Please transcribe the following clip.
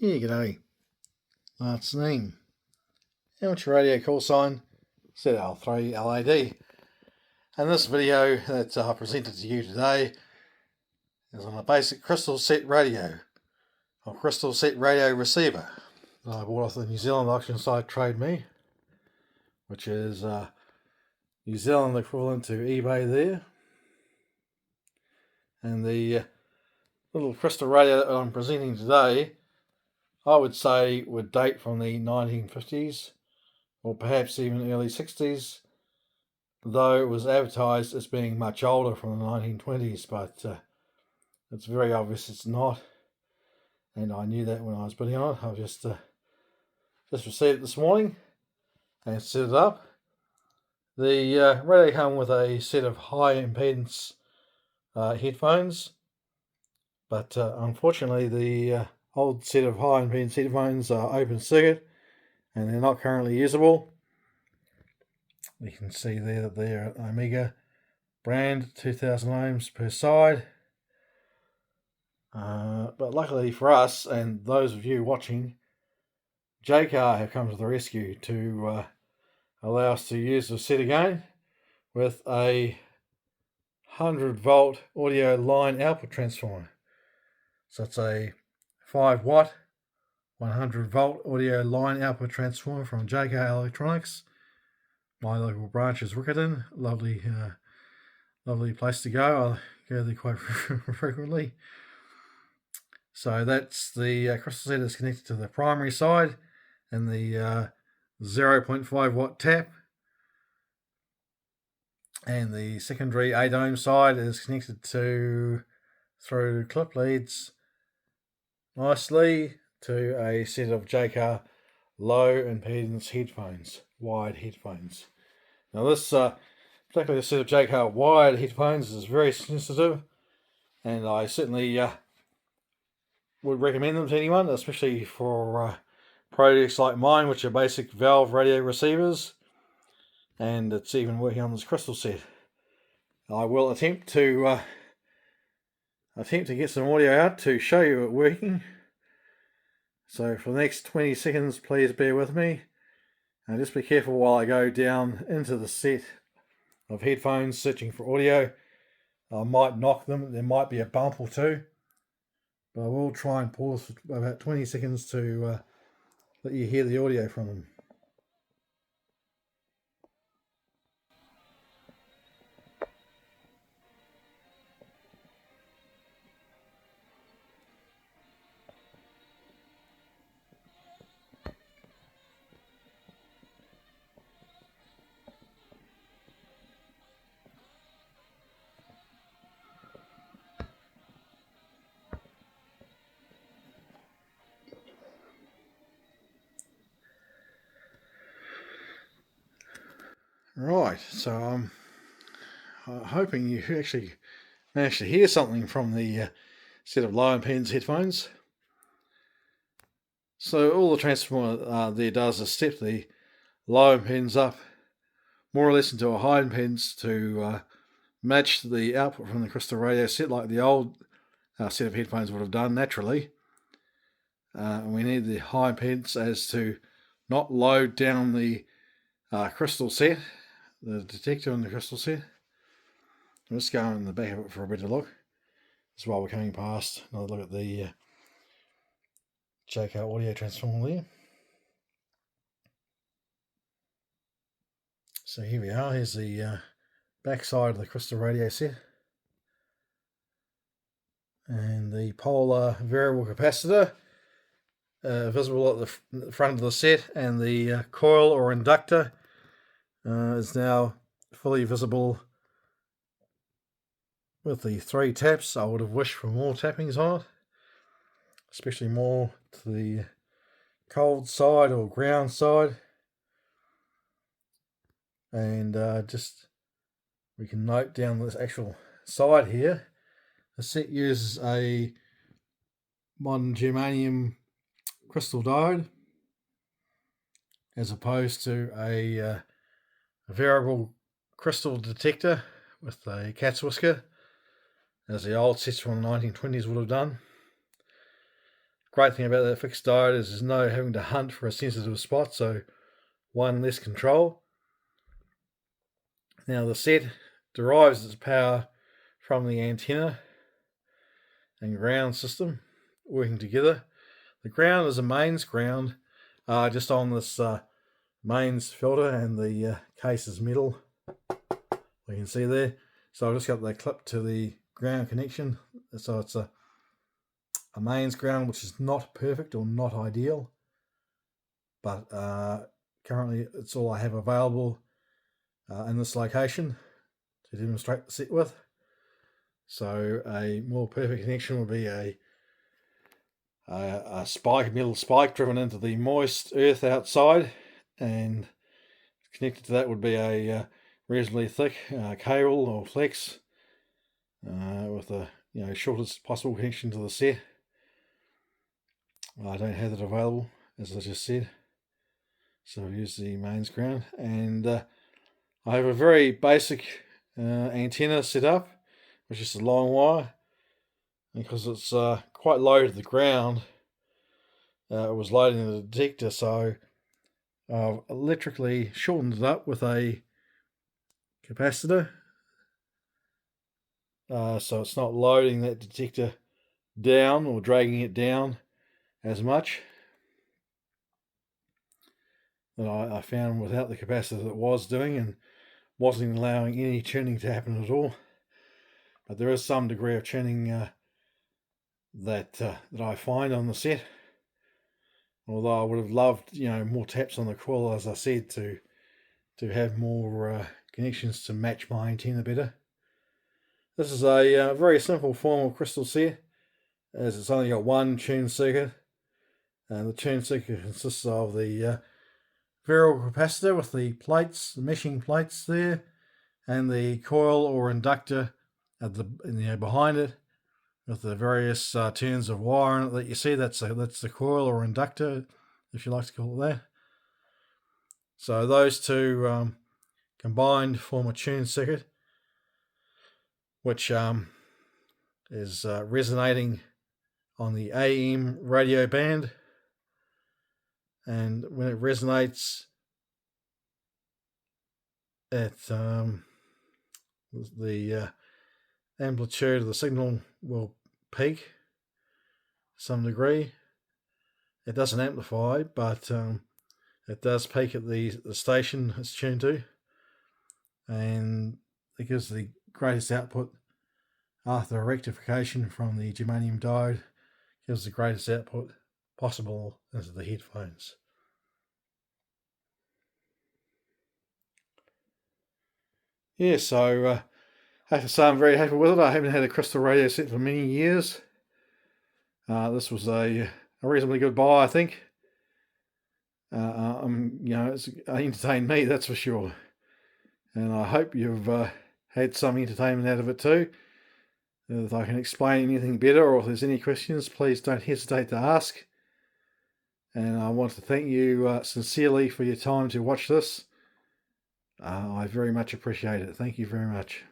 Yeah, g'day. Last name. Amateur radio call sign ZL3LAD. And this video that I presented to you today is on a basic crystal set radio, or crystal set radio receiver that I bought off the New Zealand auction site TradeMe, which is New Zealand equivalent to eBay there. And the little crystal radio that I'm presenting today, I would say would date from the 1950s or perhaps even early 60s, though it was advertised as being much older from the 1920s, but it's very obvious it's not, and I knew that when I was putting on it. I've just received it this morning and set it up. The radio came with a set of high impedance headphones, but unfortunately the old set of high impedance headphones are open circuit and they're not currently usable. You can see there that they're Omega brand, 2000 ohms per side. But luckily for us and those of you watching, Jaycar have come to the rescue to allow us to use the set again with a 100-volt audio line output transformer. So it's a 5-watt, 100-volt audio line output transformer from Jaycar Electronics. My local branch is Riccarton. Lovely place to go. I go there quite frequently. So that's the crystal set is connected to the primary side, and the 0.5 watt tap, and the secondary 8 ohm side is connected through clip leads nicely to a set of Jaycar low impedance headphones, wired headphones. Now this particularly set of Jaycar wired headphones is very sensitive, and I certainly would recommend them to anyone, especially for projects like mine, which are basic valve radio receivers, and it's even working on this crystal set. I will attempt to get some audio out to show you it working. So for the next 20 seconds, please bear with me, and just be careful while I go down into the set of headphones searching for audio. I might knock them, there might be a bump or two, but I will try and pause for about 20 seconds to let you hear the audio from them. Right, so I'm hoping you actually managed to hear something from the set of low impedance headphones. So all the transformer there does is step the low impedance up more or less into a high impedance to match the output from the crystal radio set, like the old set of headphones would have done naturally. We need the high impedance as to not load down the crystal set, the detector on the crystal set. I'm just going in the back of it for a better look. That's while we're coming past another look at the Jaycar audio transformer there. So here we are. Here's the back side of the crystal radio set, and the polar variable capacitor visible at the front of the set, and the coil or inductor is now fully visible with the 3 taps. I would have wished for more tappings on it, especially more to the cold side or ground side. And we can note down this actual side here. The set uses a modern germanium crystal diode as opposed to a variable crystal detector with a cat's whisker, as the old sets from the 1920s would have done. great thing about that fixed diode is there's no having to hunt for a sensitive spot, so one less control. Now the set derives its power from the antenna and ground system working together. The ground is a mains ground, just on this mains filter, and the case is metal, you can see there. So I've just got the clip to the ground connection, so it's a mains ground, which is not perfect or not ideal, but currently it's all I have available in this location to demonstrate the set with. So a more perfect connection would be a metal spike driven into the moist earth outside, and connected to that would be a reasonably thick cable or flex with a shortest possible connection to the set. I don't have that available, as I just said, so I've used the mains ground, and I have a very basic antenna set up, which is a long wire, because it's quite low to the ground. It was loading the detector, so I've electrically shortened it up with a capacitor, so it's not loading that detector down or dragging it down as much. That I found without the capacitor that was doing, and wasn't allowing any tuning to happen at all. But there is some degree of tuning that I find on the set. Although I would have loved, more taps on the coil, as I said, to have more connections to match my antenna better. This is a very simple form of crystal set, as it's only got one tune circuit, and the tune circuit consists of the variable capacitor with the plates, the meshing plates there, and the coil or inductor at behind it, with the various turns of wire in it that you see. That's the coil or inductor, if you like to call it that. So those two combined form a tune circuit, which is resonating on the AM radio band, and when it resonates, the amplitude of the signal will peak to some degree. It doesn't amplify, but it does peak at the station it's tuned to, and it gives the greatest output after a rectification from the germanium diode. Gives the greatest output possible into the headphones. Yeah, so I have to say I'm very happy with it. I haven't had a crystal radio set for many years. This was a reasonably good buy, I think. It's entertained me, that's for sure. And I hope you've had some entertainment out of it too. If I can explain anything better, or if there's any questions, please don't hesitate to ask. And I want to thank you sincerely for your time to watch this. I very much appreciate it. Thank you very much.